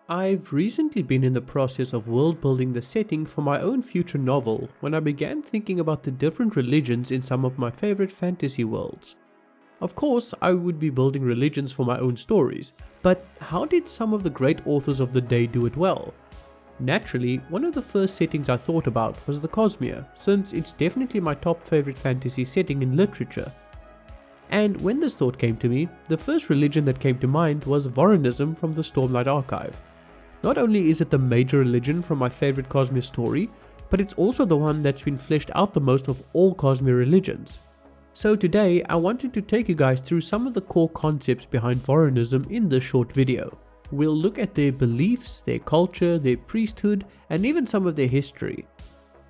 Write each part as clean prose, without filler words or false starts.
I've recently been in the process of world building the setting for my own future novel when I began thinking about the different religions in some of my favorite fantasy worlds. Of course, I would be building religions for my own stories, but how did some of the great authors of the day do it well? Naturally, one of the first settings I thought about was the Cosmere, since it's definitely my top favorite fantasy setting in literature. And when this thought came to me, the first religion that came to mind was Vorinism from the Stormlight Archive. Not only is it the major religion from my favorite Cosmere story, but it's also the one that's been fleshed out the most of all Cosmere religions. So today I wanted to take you guys through some of the core concepts behind Vorinism in this short video. We'll look at their beliefs, their culture, their priesthood, and even some of their history.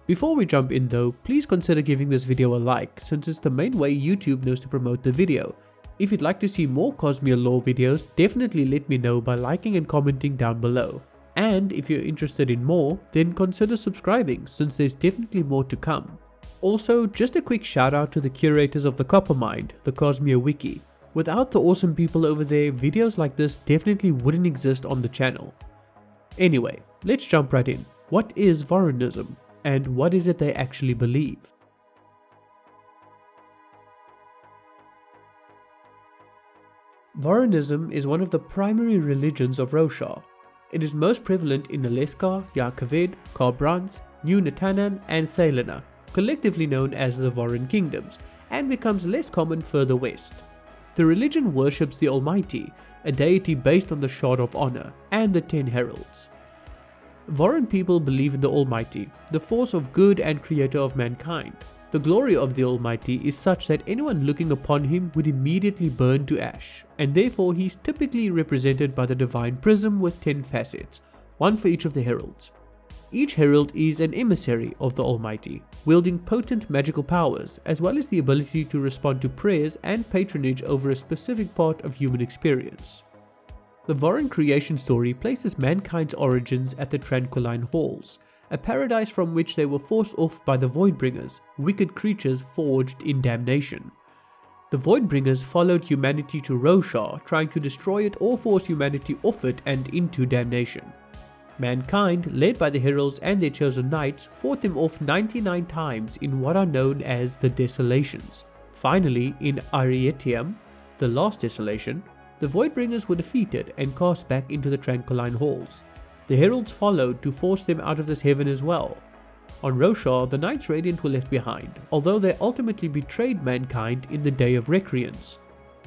Before we jump in though, please consider giving this video a like since it's the main way YouTube knows to promote the video. If you'd like to see more Cosmere lore videos, definitely let me know by liking and commenting down below. And if you're interested in more, then consider subscribing since there's definitely more to come. Also, just a quick shout out to the curators of the Coppermind, the Cosmere wiki. Without the awesome people over there, videos like this definitely wouldn't exist on the channel. Anyway, let's jump right in. What is Vorinism? And what is it they actually believe? Vorinism is one of the primary religions of Roshar. It is most prevalent in Alethkar, Yar-Kaved, Kharbranz, New Natanan, and Thalena, collectively known as the Vorin Kingdoms, and becomes less common further west. The religion worships the Almighty, a deity based on the Shard of Honor, and the 10 Heralds. Vorin people believe in the Almighty, the force of good and creator of mankind. The glory of the Almighty is such that anyone looking upon him would immediately burn to ash, and therefore he is typically represented by the divine prism with 10 facets, one for each of the heralds. Each herald is an emissary of the Almighty, wielding potent magical powers, as well as the ability to respond to prayers and patronage over a specific part of human experience. The Vorin creation story places mankind's origins at the Tranquiline Halls, a paradise from which they were forced off by the Voidbringers, wicked creatures forged in damnation. The Voidbringers followed humanity to Roshar, trying to destroy it or force humanity off it and into damnation. Mankind, led by the heralds and their chosen knights, fought them off 99 times in what are known as the Desolations. Finally, in Arietium, the last desolation, the Voidbringers were defeated and cast back into the Tranquiline Halls. The heralds followed to force them out of this heaven as well. On Roshar, the Knights Radiant were left behind, although they ultimately betrayed mankind in the Day of Recreance.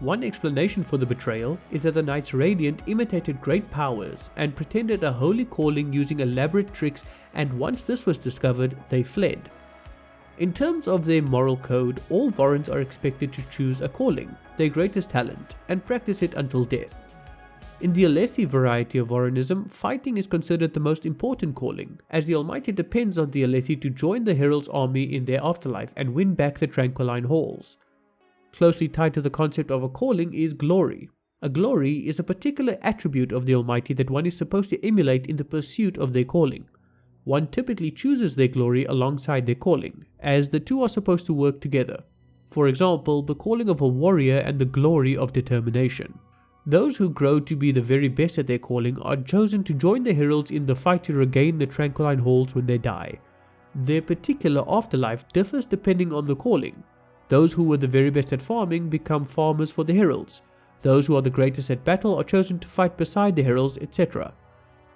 One explanation for the betrayal is that the Knights Radiant imitated great powers and pretended a holy calling using elaborate tricks, and once this was discovered, they fled. In terms of their moral code, all Vorins are expected to choose a calling, their greatest talent, and practice it until death. In the Alethi variety of Vorinism, fighting is considered the most important calling, as the Almighty depends on the Alethi to join the Herald's army in their afterlife and win back the Tranquiline Halls. Closely tied to the concept of a calling is glory. A glory is a particular attribute of the Almighty that one is supposed to emulate in the pursuit of their calling. One typically chooses their glory alongside their calling, as the two are supposed to work together. For example, the calling of a warrior and the glory of determination. Those who grow to be the very best at their calling are chosen to join the heralds in the fight to regain the Tranquiline Halls when they die. Their particular afterlife differs depending on the calling. Those who were the very best at farming become farmers for the heralds. Those who are the greatest at battle are chosen to fight beside the heralds, etc.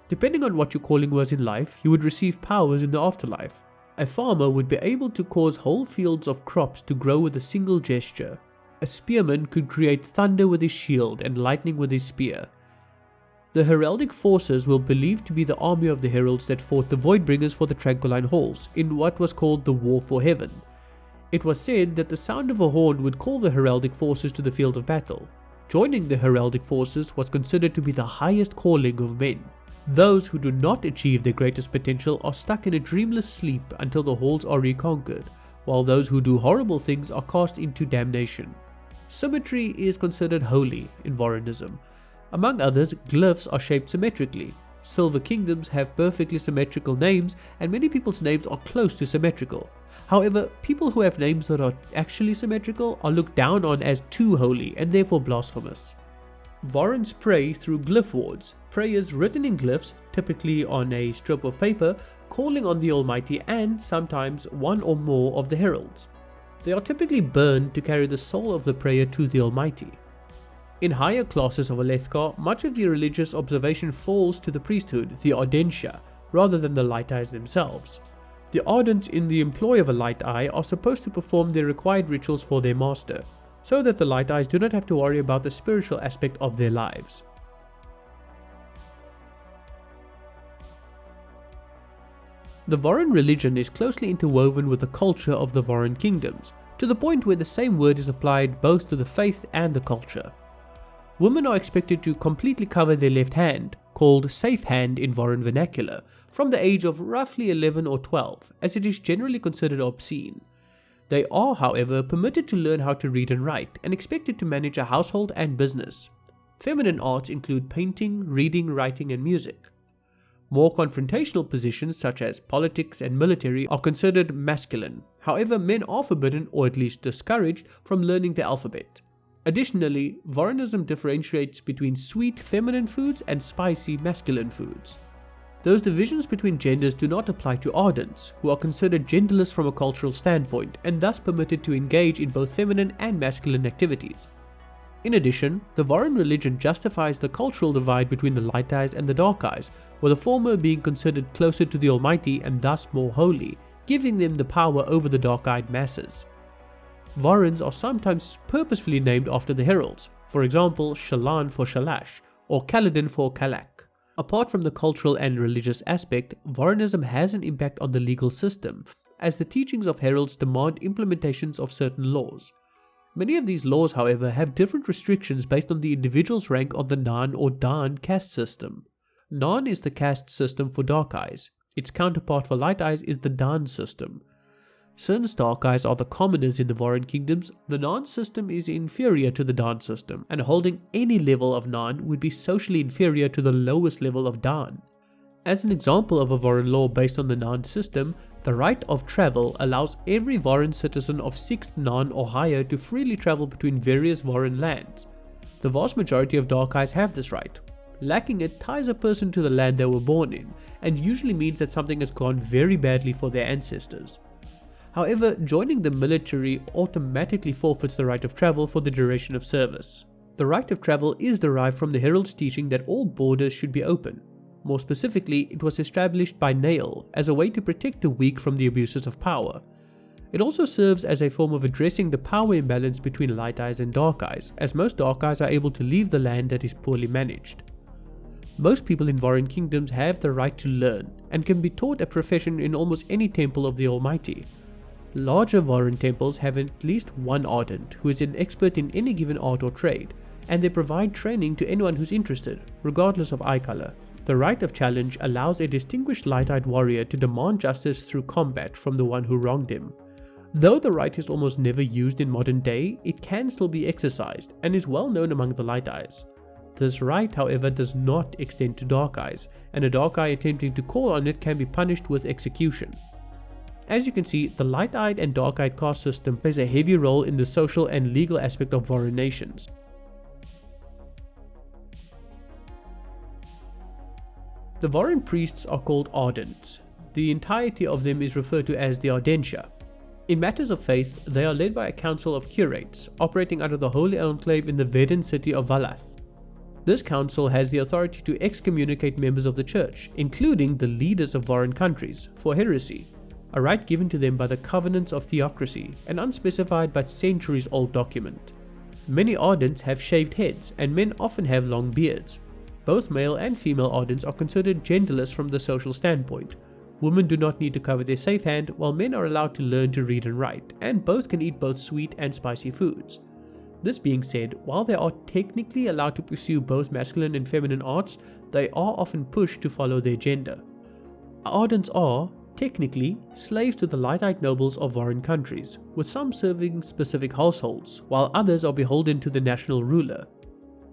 Depending on what your calling was in life, you would receive powers in the afterlife. A farmer would be able to cause whole fields of crops to grow with a single gesture. A spearman could create thunder with his shield and lightning with his spear. The heraldic forces were believed to be the army of the heralds that fought the Voidbringers for the Tranquiline Halls in what was called the War for Heaven. It was said that the sound of a horn would call the heraldic forces to the field of battle. Joining the heraldic forces was considered to be the highest calling of men. Those who do not achieve their greatest potential are stuck in a dreamless sleep until the halls are reconquered, while those who do horrible things are cast into damnation. Symmetry is considered holy in Vorinism. Among others, glyphs are shaped symmetrically. Silver kingdoms have perfectly symmetrical names, and many people's names are close to symmetrical. However, people who have names that are actually symmetrical are looked down on as too holy and therefore blasphemous. Vorins pray through glyph wards, prayers written in glyphs, typically on a strip of paper, calling on the Almighty and sometimes one or more of the heralds. They are typically burned to carry the soul of the prayer to the Almighty. In higher classes of Alethkar, much of the religious observation falls to the priesthood, the Ardentia, rather than the Light Eyes themselves. The Ardents in the employ of a Light Eye are supposed to perform their required rituals for their master, so that the Light Eyes do not have to worry about the spiritual aspect of their lives. The Vorin religion is closely interwoven with the culture of the Vorin kingdoms, to the point where the same word is applied both to the faith and the culture. Women are expected to completely cover their left hand, called safe hand in Vorin vernacular, from the age of roughly 11 or 12, as it is generally considered obscene. They are, however, permitted to learn how to read and write, and expected to manage a household and business. Feminine arts include painting, reading, writing, and music. More confrontational positions such as politics and military are considered masculine. However, men are forbidden, or at least discouraged, from learning the alphabet. Additionally, Vorinism differentiates between sweet feminine foods and spicy masculine foods. Those divisions between genders do not apply to Ardents, who are considered genderless from a cultural standpoint and thus permitted to engage in both feminine and masculine activities. In addition, the Vorin religion justifies the cultural divide between the Light Eyes and the Dark Eyes, with the former being considered closer to the Almighty and thus more holy, giving them the power over the dark-eyed masses. Vorins are sometimes purposefully named after the heralds, for example Shallan for Shalash, or Kaladin for Kalak. Apart from the cultural and religious aspect, Vorinism has an impact on the legal system, as the teachings of heralds demand implementations of certain laws. Many of these laws, however, have different restrictions based on the individual's rank on the Nan or Dan caste system. Nan is the caste system for Dark Eyes. Its counterpart for Light Eyes is the Dan system. Since Dark Eyes are the commoners in the Vorin kingdoms, the Nan system is inferior to the Dan system, and holding any level of Nan would be socially inferior to the lowest level of Dan. As an example of a Vorin law based on the Nan system, the right of travel allows every Vorin citizen of 6th Nan or higher to freely travel between various Vorin lands. The vast majority of Dark Eyes have this right. Lacking it ties a person to the land they were born in, and usually means that something has gone very badly for their ancestors. However, joining the military automatically forfeits the right of travel for the duration of service. The right of travel is derived from the herald's teaching that all borders should be open. More specifically, it was established by Nael as a way to protect the weak from the abuses of power. It also serves as a form of addressing the power imbalance between Light Eyes and Dark Eyes, as most Dark Eyes are able to leave the land that is poorly managed. Most people in Vorin kingdoms have the right to learn, and can be taught a profession in almost any temple of the Almighty. Larger Vorin temples have at least one Ardent who is an expert in any given art or trade, and they provide training to anyone who's interested, regardless of eye color. The right of challenge allows a distinguished light-eyed warrior to demand justice through combat from the one who wronged him. Though the right is almost never used in modern day, it can still be exercised and is well known among the Light Eyes. This right, however, does not extend to Dark Eyes, and a Dark Eye attempting to call on it can be punished with execution. As you can see, the Light-Eyed and Dark-Eyed caste system plays a heavy role in the social and legal aspect of Vorin nations. The Vorin priests are called Ardents. The entirety of them is referred to as the Ardentia. In matters of faith, they are led by a council of curates, operating under the holy enclave in the Vedan city of Valath. This council has the authority to excommunicate members of the church, including the leaders of Vorin countries, for heresy, a right given to them by the Covenants of Theocracy, an unspecified but centuries-old document. Many Ardents have shaved heads, and men often have long beards. Both male and female Ardents are considered genderless from the social standpoint. Women do not need to cover their safe hand, while men are allowed to learn to read and write, and both can eat both sweet and spicy foods. This being said, while they are technically allowed to pursue both masculine and feminine arts, they are often pushed to follow their gender. Ardents are, technically, slaves to the light-eyed nobles of Vorin countries, with some serving specific households, while others are beholden to the national ruler.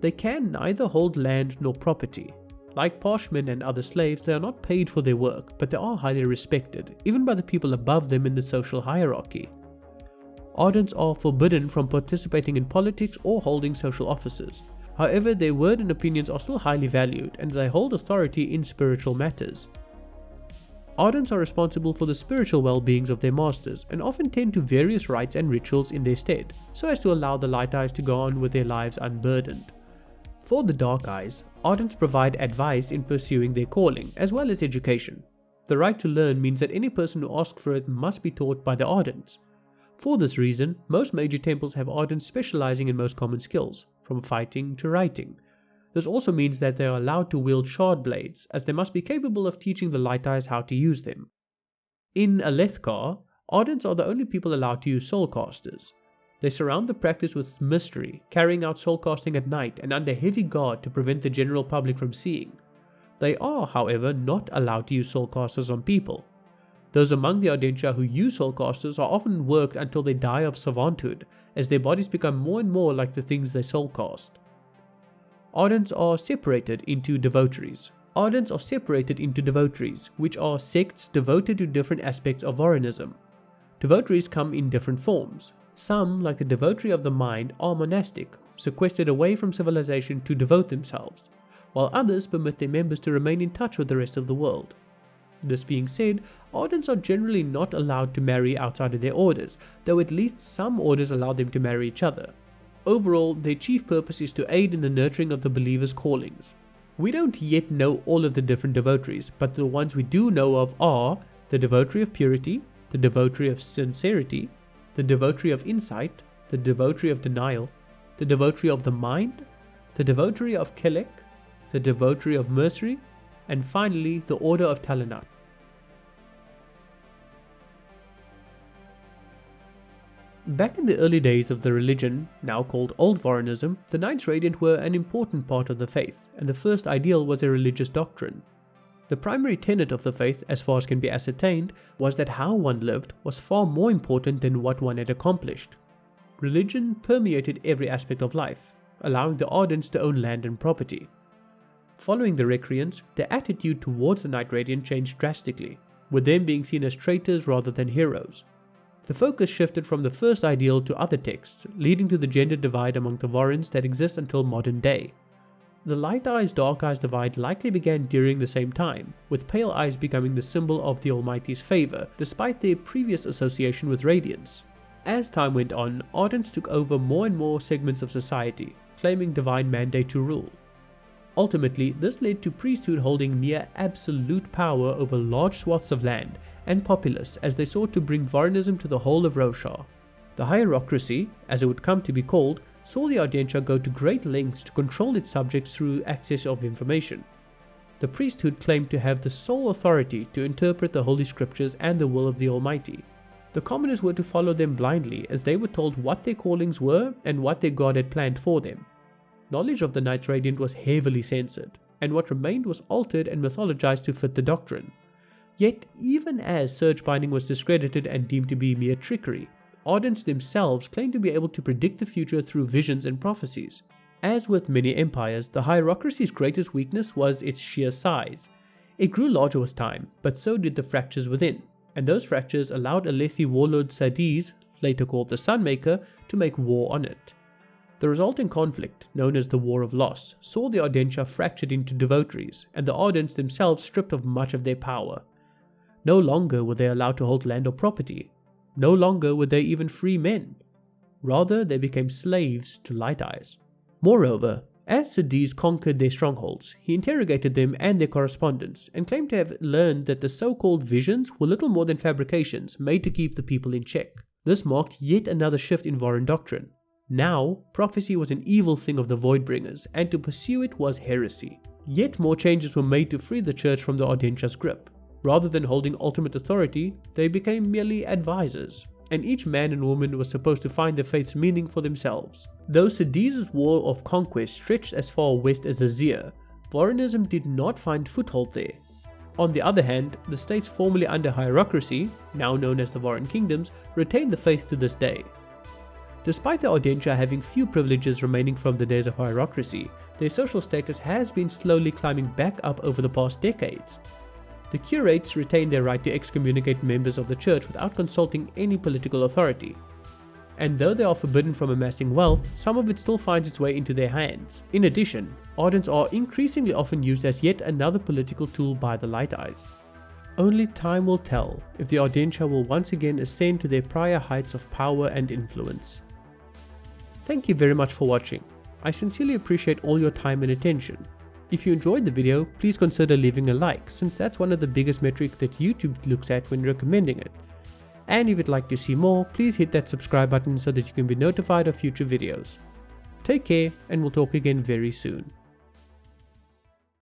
They can neither hold land nor property. Like Parshmen and other slaves, they are not paid for their work, but they are highly respected, even by the people above them in the social hierarchy. Ardents are forbidden from participating in politics or holding social offices. However, their word and opinions are still highly valued, and they hold authority in spiritual matters. Ardents are responsible for the spiritual well-beings of their masters, and often tend to various rites and rituals in their stead, so as to allow the Light Eyes to go on with their lives unburdened. For the Dark Eyes, Ardents provide advice in pursuing their calling, as well as education. The right to learn means that any person who asks for it must be taught by the Ardents. For this reason, most major temples have Ardents specializing in most common skills, from fighting to writing. This also means that they are allowed to wield shard blades, as they must be capable of teaching the Light Eyes how to use them. In Alethkar, Ardents are the only people allowed to use soulcasters. They surround the practice with mystery, carrying out soulcasting at night and under heavy guard to prevent the general public from seeing. They are, however, not allowed to use soulcasters on people. Those among the Ardentia who use soulcasters are often worked until they die of savanthood, as their bodies become more and more like the things they soulcast. Ardents are separated into devotaries. Which are sects devoted to different aspects of Vorinism. Devotaries come in different forms. Some, like the devotary of the mind, are monastic, sequestered away from civilization to devote themselves, while others permit their members to remain in touch with the rest of the world. This being said, Ardents are generally not allowed to marry outside of their orders, though at least some orders allow them to marry each other. Overall, their chief purpose is to aid in the nurturing of the believers' callings. We don't yet know all of the different devotaries, but the ones we do know of are the devotary of purity, the devotary of sincerity, the devotary of insight, the devotary of denial, the devotary of the mind, the devotary of Kelek, the devotary of mercy, and finally the order of Talanat. Back in the early days of the religion, now called Old Vorinism, the Knights Radiant were an important part of the faith, and the first ideal was a religious doctrine. The primary tenet of the faith, as far as can be ascertained, was that how one lived was far more important than what one had accomplished. Religion permeated every aspect of life, allowing the Ardents to own land and property. Following the Recreants, their attitude towards the Knight Radiant changed drastically, with them being seen as traitors rather than heroes. The focus shifted from the first ideal to other texts, leading to the gender divide among the Vorins that exists until modern day. The Light Eyes Dark Eyes divide likely began during the same time, with Pale Eyes becoming the symbol of the Almighty's favour, despite their previous association with Radiance. As time went on, Ardents took over more and more segments of society, claiming divine mandate to rule. Ultimately, this led to priesthood holding near absolute power over large swaths of land and populace as they sought to bring Vorinism to the whole of Roshar. The hierocracy, as it would come to be called, saw the Ardentia go to great lengths to control its subjects through access of information. The priesthood claimed to have the sole authority to interpret the Holy Scriptures and the will of the Almighty. The commoners were to follow them blindly as they were told what their callings were and what their God had planned for them. Knowledge of the Knights Radiant was heavily censored, and what remained was altered and mythologized to fit the doctrine. Yet, even as surge binding was discredited and deemed to be mere trickery, Ardents themselves claimed to be able to predict the future through visions and prophecies. As with many empires, the hierocracy's greatest weakness was its sheer size. It grew larger with time, but so did the fractures within, and those fractures allowed Alethi warlord Sadiz, later called the Sunmaker, to make war on it. The resulting conflict, known as the War of Loss, saw the Ardentia fractured into devotaries, and the Ardents themselves stripped of much of their power. No longer were they allowed to hold land or property. No longer were they even free men. Rather, they became slaves to Light Eyes. Moreover, as Sadiz conquered their strongholds, he interrogated them and their correspondence, and claimed to have learned that the so-called visions were little more than fabrications made to keep the people in check. This marked yet another shift in Vorin doctrine. Now, prophecy was an evil thing of the Voidbringers, and to pursue it was heresy. Yet more changes were made to free the church from the Ardentia's grip. Rather than holding ultimate authority, they became merely advisors, and each man and woman was supposed to find the faith's meaning for themselves. Though Sadiz's war of conquest stretched as far west as Azir, Vorinism did not find foothold there. On the other hand, the states formerly under hierocracy, now known as the Vorin Kingdoms, retained the faith to this day. Despite the Ardentia having few privileges remaining from the days of hierocracy, their social status has been slowly climbing back up over the past decades. The curates retain their right to excommunicate members of the church without consulting any political authority. and though they are forbidden from amassing wealth, some of it still finds its way into their hands. In addition, Ardents are increasingly often used as yet another political tool by the Light Eyes. Only time will tell if the Ardentia will once again ascend to their prior heights of power and influence. Thank you very much for watching. I sincerely appreciate all your time and attention. If you enjoyed the video, please consider leaving a like, since that's one of the biggest metrics that YouTube looks at when recommending it. And if you'd like to see more, please hit that subscribe button so that you can be notified of future videos. Take care, and we'll talk again very soon.